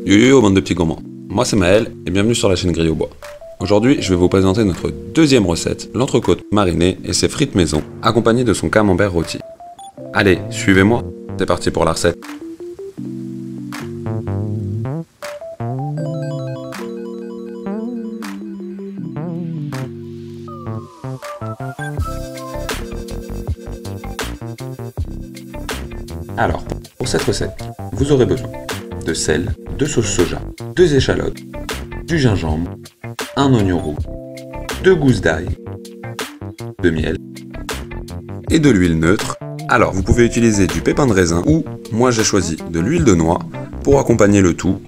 Yo yo yo bande de petits gourmands, moi c'est Maël et bienvenue sur la chaîne Grille au Bois. Aujourd'hui je vais vous présenter notre deuxième recette, l'entrecôte marinée et ses frites maison, accompagnées de son camembert rôti. Allez, suivez-moi, c'est parti pour la recette. Alors, pour cette recette, vous aurez besoin de sel, de sauce soja, 2 échalotes, du gingembre, un oignon roux, 2 gousses d'ail, de miel et de l'huile neutre. Alors, vous pouvez utiliser du pépin de raisin ou, moi j'ai choisi de l'huile de noix pour accompagner le tout.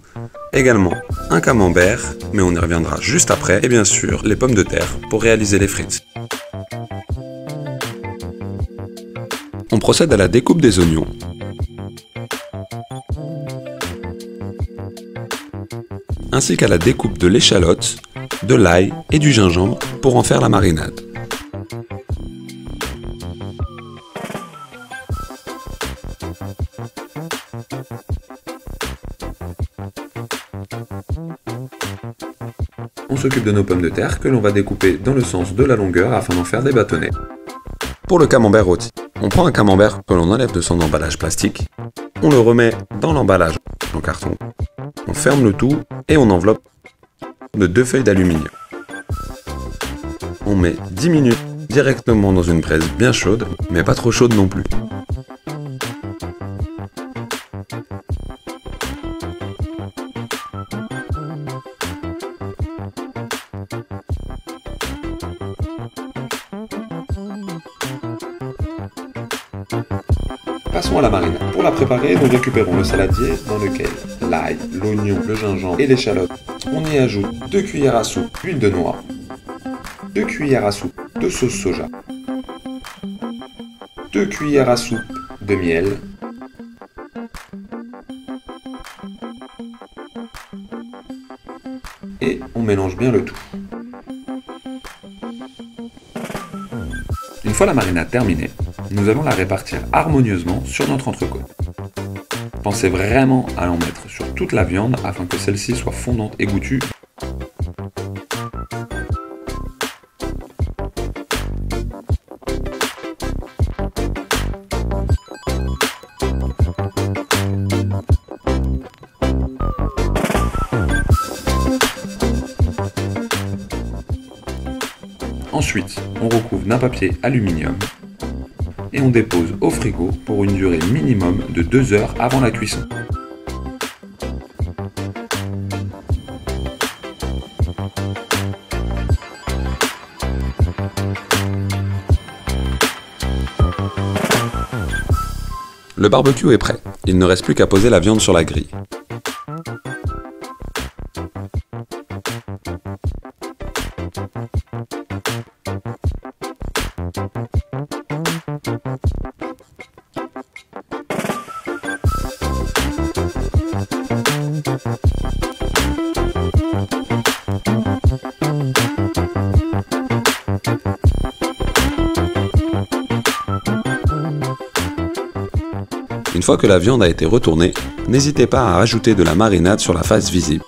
Également un camembert, mais on y reviendra juste après, et bien sûr les pommes de terre pour réaliser les frites. On procède à la découpe des oignons. Ainsi qu'à la découpe de l'échalote, de l'ail et du gingembre pour en faire la marinade. On s'occupe de nos pommes de terre que l'on va découper dans le sens de la longueur afin d'en faire des bâtonnets. Pour le camembert rôti, on prend un camembert que l'on enlève de son emballage plastique, on le remet dans l'emballage en carton, on ferme le tout et on enveloppe de 2 feuilles d'aluminium. On met 10 minutes directement dans une braise bien chaude, mais pas trop chaude non plus. Passons à la marinade. Pour la préparer, nous récupérons le saladier dans lequel l'ail, l'oignon, le gingembre et l'échalote. On y ajoute 2 cuillères à soupe d'huile de noix, 2 cuillères à soupe de sauce soja, 2 cuillères à soupe de miel, et on mélange bien le tout. Une fois la marinade terminée, nous allons la répartir harmonieusement sur notre entrecôte. Pensez vraiment à en mettre sur toute la viande afin que celle-ci soit fondante et goûtue. Ensuite, on recouvre d'un papier aluminium et on dépose au frigo pour une durée minimum de 2 heures avant la cuisson. Le barbecue est prêt, il ne reste plus qu'à poser la viande sur la grille. Une fois que la viande a été retournée, n'hésitez pas à rajouter de la marinade sur la face visible.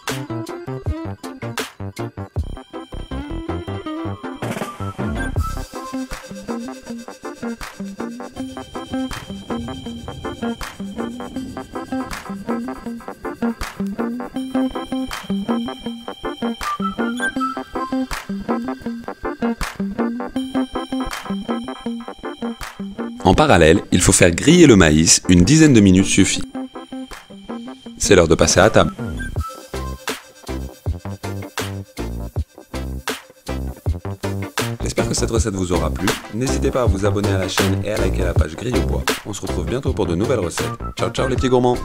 En parallèle, il faut faire griller le maïs, une dizaine de minutes suffit. C'est l'heure de passer à table. J'espère que cette recette vous aura plu. N'hésitez pas à vous abonner à la chaîne et à liker la page Grille au Bois. On se retrouve bientôt pour de nouvelles recettes. Ciao ciao les petits gourmands!